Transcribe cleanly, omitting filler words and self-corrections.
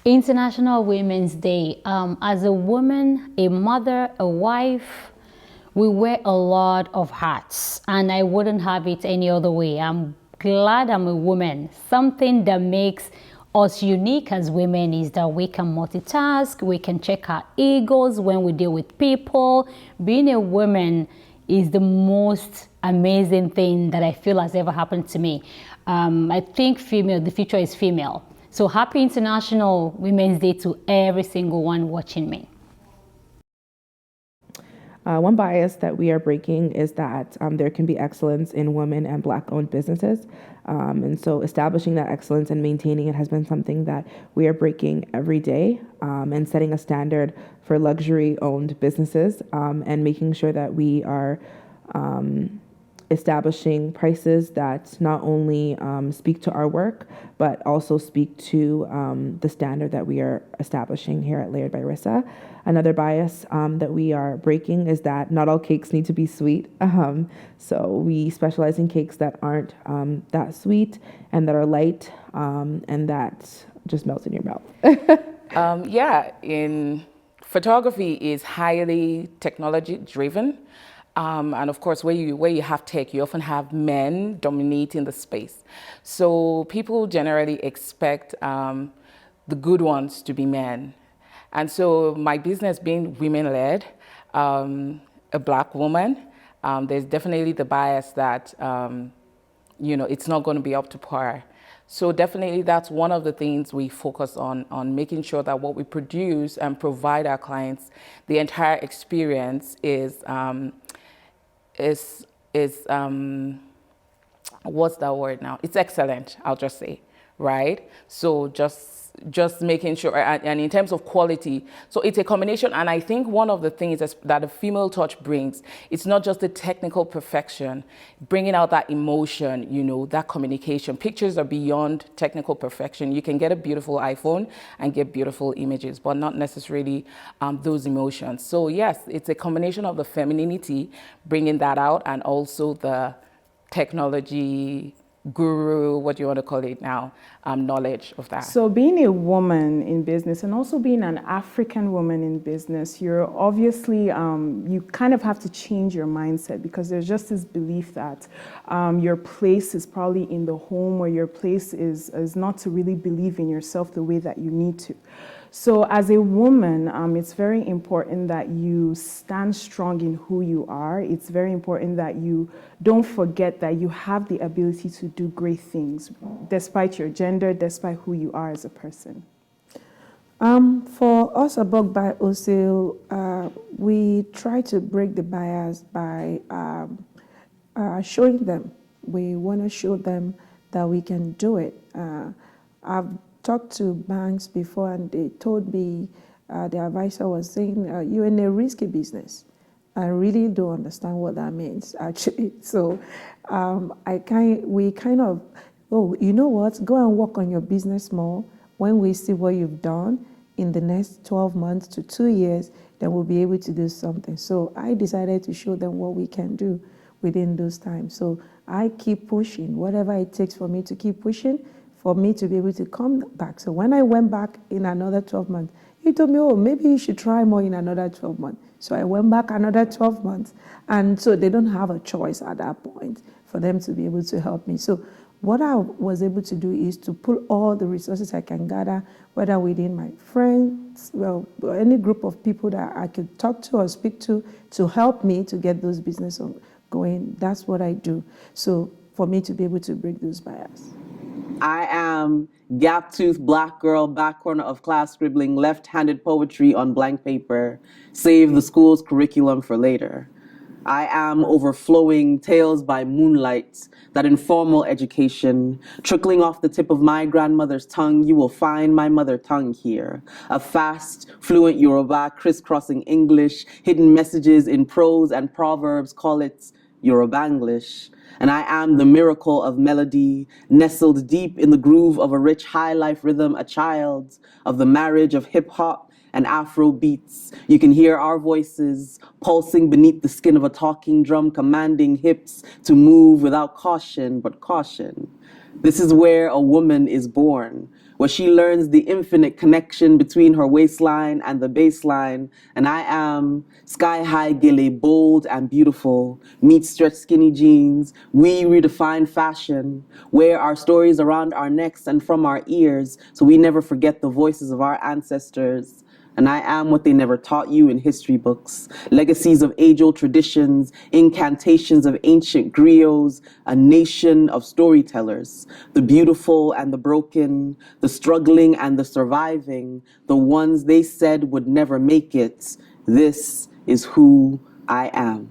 International Women's Day. As a woman, a mother, a wife, we wear a lot of hats, and I wouldn't have it any other way. I'm glad I'm a woman. Something that makes us unique as women is that we can multitask, we can check our egos when we deal with people. Being a woman is the most amazing thing that I feel has ever happened to me. I think the future is female. So happy International Women's Day to every single one watching me. One bias that we are breaking is that there can be excellence in women and Black-owned businesses. And so establishing that excellence and maintaining it has been something that we are breaking every day, and setting a standard for luxury-owned businesses, and making sure that we are establishing prices that not only speak to our work, but also speak to the standard that we are establishing here at Layered by Rissa. Another bias that we are breaking is that not all cakes need to be sweet. So we specialize in cakes that aren't that sweet and that are light, and that just melts in your mouth. In photography is highly technology driven. And of course, where you have tech, you often have men dominating the space. So people generally expect the good ones to be men. And so my business being women-led, a Black woman, there's definitely the bias that, it's not going to be up to par. So definitely that's one of the things we focus on making sure that what we produce and provide our clients, the entire experience is what's that word now? It's excellent, I'll just say, right? So just making sure, and in terms of quality, so it's a combination. And I think one of the things that a female touch brings, it's not just the technical perfection, bringing out that emotion, that communication. Pictures are beyond technical perfection. You can get a beautiful iPhone and get beautiful images, but not necessarily those emotions. So yes, it's a combination of the femininity, bringing that out, and also the technology guru, what do you want to call it now, knowledge of that. So being a woman in business and also being an African woman in business, you're obviously, you kind of have to change your mindset, because there's just this belief that your place is probably in the home, or your place is not to really believe in yourself the way that you need to. So as a woman, it's very important that you stand strong in who you are. It's very important that you don't forget that you have the ability to do great things, despite your gender, despite who you are as a person. For us at IBUKUN, we try to break the bias by showing them. We want to show them that we can do it. I've talked to banks before, and they told me, the advisor was saying, you're in a risky business. I really don't understand what that means, actually. So we kind of, you know what, go and work on your business more. When we see what you've done in the next 12 months to 2 years, then we'll be able to do something. So I decided to show them what we can do within those times. So I keep pushing, whatever it takes for me to keep pushing, for me to be able to come back. So when I went back in another 12 months, he told me, maybe you should try more in another 12 months. So I went back another 12 months. And so they don't have a choice at that point for them to be able to help me. So what I was able to do is to pull all the resources I can gather, whether within my friends, any group of people that I could talk to or speak to help me to get those business going. That's what I do. So for me to be able to break those barriers. I am gap-toothed Black girl, back corner of class scribbling left-handed poetry on blank paper, save the school's curriculum for later. I am overflowing tales by moonlight, that informal education, trickling off the tip of my grandmother's tongue. You will find my mother tongue here. A fast, fluent Yoruba, crisscrossing English, hidden messages in prose and proverbs, call it Yorubanglish. And I am the miracle of melody, nestled deep in the groove of a rich high life rhythm, a child of the marriage of hip hop and Afro beats. You can hear our voices pulsing beneath the skin of a talking drum, commanding hips to move without caution, but caution. This is where a woman is born, where she learns the infinite connection between her waistline and the baseline. And I am sky-high gilly, bold and beautiful, meet stretched skinny jeans. We redefine fashion, wear our stories around our necks and from our ears, so we never forget the voices of our ancestors. And I am what they never taught you in history books. Legacies of age-old traditions, incantations of ancient griots, a nation of storytellers. The beautiful and the broken, the struggling and the surviving, the ones they said would never make it. This is who I am.